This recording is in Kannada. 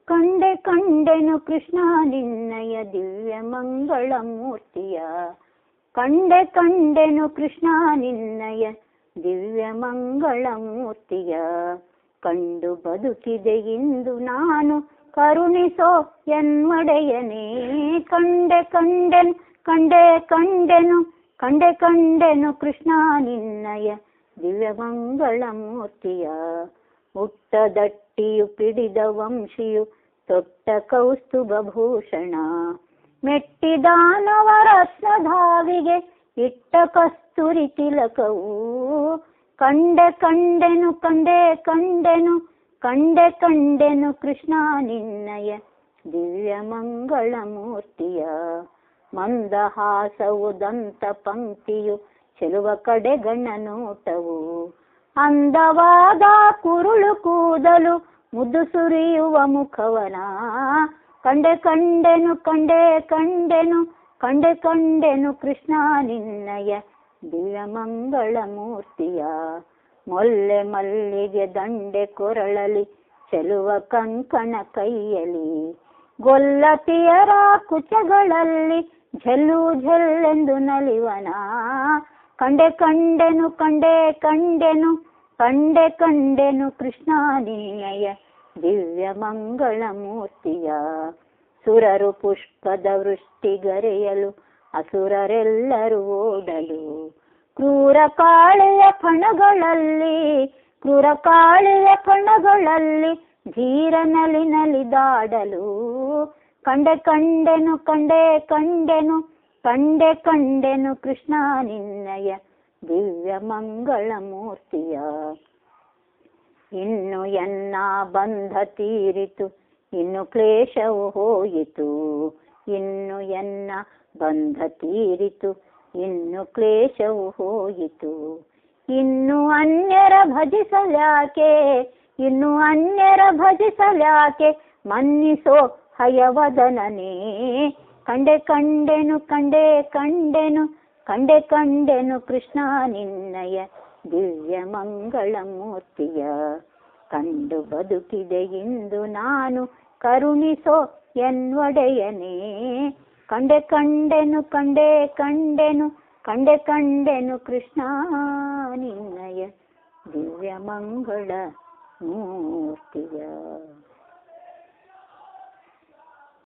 ಕಂಡೆ ಕಂಡೆನು ಕೃಷ್ಣ ನಿನ್ನಯ ದಿವ್ಯ ಮಂಗಳ ಮೂರ್ತಿಯ. ಕಂಡೆ ಕಂಡೆನು ಕೃಷ್ಣ ನಿನ್ನಯ ದಿವ್ಯ ಮಂಗಳ ಮೂರ್ತಿಯ. ಕಂಡು ಬದುಕಿದೆ ಇಂದು ನಾನು ಕರುಣಿಸೋ ಎನ್ಮಡೆಯನೇ. ಕಂಡೆ ಕಂಡೆನು ಕಂಡೆ ಕಂಡೆನು ಕಂಡೆ ಕಂಡೆನು ಕೃಷ್ಣ ನಿನ್ನಯ ದಿವ್ಯ ಮಂಗಳ ಮೂರ್ತಿಯ. ಹುಟ್ಟದಟ್ಟಿಯು ಪಿಡಿದ ವಂಶಿಯು ತೊಟ್ಟ ಕೌಸ್ತುಭ ಭೂಷಣ. ಮೆಟ್ಟಿದಾನವ ರತ್ನಧಾವಿಗೆ ಇಟ್ಟ ಕಸ್ತೂರಿ ತಿಲಕವು. ಕಂಡೆ ಕಂಡೆನು ಕಂಡೆ ಕಂಡೆನು ಕಂಡೆ ಕಂಡೆನು ಕೃಷ್ಣ ನಿನ್ನಯ ದಿವ್ಯ ಮಂಗಳ ಮೂರ್ತಿಯ. ಮಂದಹಾಸವು ದಂತ ಪಂಕ್ತಿಯು ಚೆಲುವ ಕಡೆಗಣ್ಣ ನೋಟವು. ಅಂದವಾದ ಕುರುಳು ಕೂದಲು ಮುದ್ದು ಸುರಿಯುವ ಮುಖವನ. ಕಂಡೆ ಕಂಡೆನು ಕಂಡೆ ಕಂಡೆನು ಕಂಡೆ ಕಂಡೆನು ಕೃಷ್ಣ ನಿನ್ನಯ ದಿವ್ಯ ಮಂಗಳ ಮೂರ್ತಿಯ. ಮೊಲ್ಲೆ ಮಲ್ಲಿಗೆ ದಂಡೆ ಕೊರಳಲಿ ಚೆಲುವ ಕಂಕಣ ಕೈಯಲಿ. ಗೊಲ್ಲತಿಯರ ಕುಚಗಳಲ್ಲಿ ಝಲ್ಲು ಝಲ್ಲೆಂದು ನಲಿವನ. ಕಂಡೆ ಕಂಡೆನು ಕಂಡೆ ಕಂಡೆನು ಕಂಡೆ ಕಂಡೆನು ಕೃಷ್ಣ ನಿನ್ನಯ ದಿವ್ಯ ಮಂಗಳ ಮೂರ್ತಿಯ. ಸುರರು ಪುಷ್ಪದ ವೃಷ್ಟಿಗರೆಯಲು ಅಸುರರೆಲ್ಲರೂ ಓಡಲು. ಕ್ರೂರ ಕಾಳೆಯ ಕಣಗಳಲ್ಲಿ ಕ್ರೂರ ಕಾಳೆಯ ಕಣಗಳಲ್ಲಿ ಧೀರ ನಲಿ ನಲಿದಾಡಲು. ಕಂಡೆ ಕಂಡೆನು ಕಂಡೆ ಕಂಡೆನು ಕಂಡೆ ಕಂಡೆನು ಕೃಷ್ಣ ನಿನ್ನಯ ದಿವ್ಯ ಮಂಗಳ ಮೂರ್ತಿಯ. ಇನ್ನು ಎನ್ನ ಬಂಧ ತೀರಿತು ಇನ್ನು ಕ್ಲೇಶವು ಹೋಯಿತು. ಇನ್ನು ಎನ್ನ ಬಂಧ ತೀರಿತು ಇನ್ನು ಕ್ಲೇಶವು ಹೋಯಿತು. ಇನ್ನು ಅನ್ಯರ ಭಜಿಸಲ್ಯಾಕೆ ಇನ್ನು ಅನ್ಯರ ಭಜಿಸಲ್ಯಾಕೆ ಮನ್ನಿಸೋ ಹಯವದನನೇ. ಕಂಡೆ ಕಂಡೆನು ಕಂಡೆ ಕಂಡೆನು ಕಂಡೆ ಕಂಡೆನು ಕೃಷ್ಣ ನಿನ್ನಯ ದಿವ್ಯ ಮಂಗಳ ಮೂರ್ತಿಯ. ಕಂಡು ಬದುಕಿದೆ ಇಂದು ನಾನು ಕರುಣಿಸೋ ಎನ್ವಡೆಯನೇ. ಕಂಡೆ ಕಂಡೆನು ಕಂಡೆ ಕಂಡೆನು ಕಂಡೆ ಕಂಡೆನು ಕೃಷ್ಣ ನಿನ್ನಯ ದಿವ್ಯ ಮಂಗಳ ಮೂರ್ತಿಯ.